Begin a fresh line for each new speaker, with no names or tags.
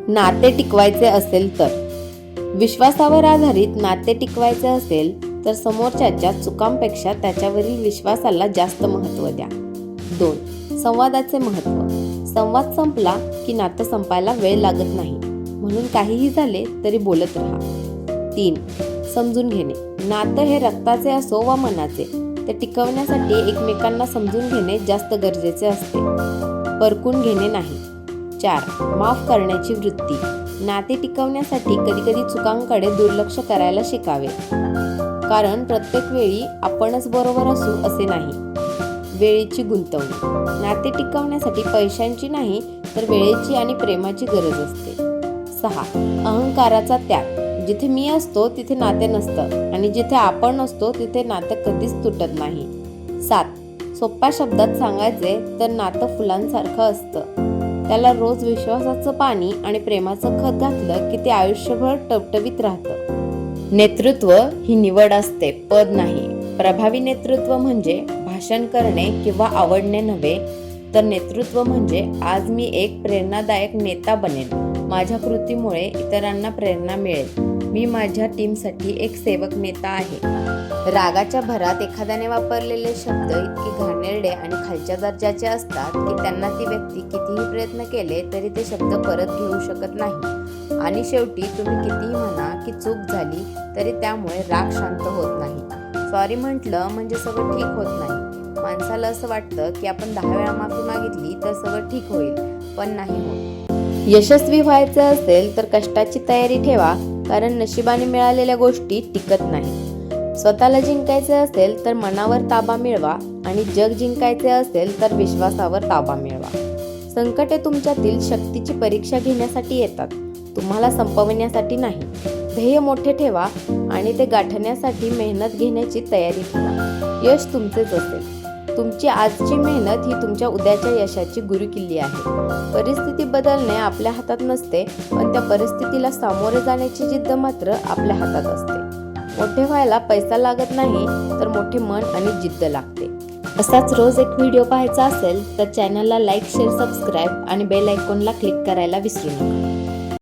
नाते टिकवायचे असेल तर, विश्वासावर आधारित नाते टिकवायचे असेल तर समोरच्याच्या चुकांपेक्षा त्याच्यावरील विश्वासाला जास्त महत्त्व द्या. 2. संवादाचे महत्त्व. संवाद संपला की नातं संपायला वेळ लागत नाही, म्हणून काहीही झाले तरी बोलत राहा. 3. समजून घेणे. नातं हे रक्ताचे असो वा मनाचे, ते टिकवण्यासाठी एकमेकांना समजून घेणे जास्त गरजेचे असते, परखून घेणे नाही. 4. माफ करण्याची वृत्ती. नाते टिकवण्यासाठी कधीकधी चुकांकडे दुर्लक्ष करायला शिकावे, कारण प्रत्येक वेळी आपणच बरोबर असू असे नाही. वेळेची गुंतवणूक. नाते टिकवण्यासाठी पैशांची नाही तर वेळेची आणि प्रेमाची गरज असते. 6. अहंकाराचा त्याग. जिथे मी असतो तिथे नाते नसतं आणि जिथे आपण असतो तिथे नातं कधीच तुटत नाही. 7. सोप्या शब्दात सांगायचे तर नातं फुलांसारखं असतं. त्याला रोज विश्वासाचं पाणी आणि प्रेमाचं खत घातलं की ते आयुष्यभर टवटवीत राहतं. नेतृत्व ही निवड असते, पद नाही. प्रभावी नेतृत्व म्हणजे भाषण करणे किंवा आवडणे नव्हे, तर नेतृत्व म्हणजे आज मी एक प्रेरणादायक नेता बनेन. माझ्या कृतीमुळे इतरांना प्रेरणा मिळेल. मी माझ्या टीमसाठी एक सेवक नेता आहे. रागाच्या भरात एखाद्याने वापरलेले शब्द इतके घाणेरडे आणि खालच्या दर्जाचे असतात की त्यांना ती व्यक्ती कितीही प्रयत्न केले तरी ते शब्द परत घेऊ शकत नाही. आणि शेवटी तुम्ही कितीही म्हणा की चूक झाली तरी त्यामुळे राग शांत होत नाही. सॉरी म्हटलं म्हणजे सगळं ठीक होत नाही. माणसाला असं वाटतं की आपण 10 वेळा माफी मागितली तर सगळं ठीक होईल, पण नाही होत. यशस्वी व्हायचं असेल तर कष्टाची तयारी ठेवा, कारण नशिबाने मिळालेल्या गोष्टी टिकत नाही. स्वतःला जिंकायचे असेल तर मनावर ताबा मिळवा आणि जग जिंकायचे असेल तर विश्वासावर ताबा मिळवा. संकटे तुमच्यातील शक्तीची परीक्षा घेण्यासाठी येतात, तुम्हाला संपवण्यासाठी नाही. ध्येय मोठे ठेवा आणि ते गाठण्यासाठी मेहनत घेण्याची तयारी ठेवा. यश तुमचेच असेल. तुमची आजची मेहनत ही तुमच्या उद्याच्या यशाची गुरुकिल्ली आहे. परिस्थिती बदलणे आपल्या हातात नसते, पण त्या परिस्थितीला सामोरे जाण्याची जिद्द मात्र आपल्या हातात असते. मोठे व्हायला पैसा लागत नाही, तर मोठे मन आणि जिद्द लागते. असाच रोज एक व्हिडिओ पाहायचा असेल तर चॅनलला लाईक, शेअर, सबस्क्राईब आणि बेल आयकॉनला क्लिक करायला विसरू नका.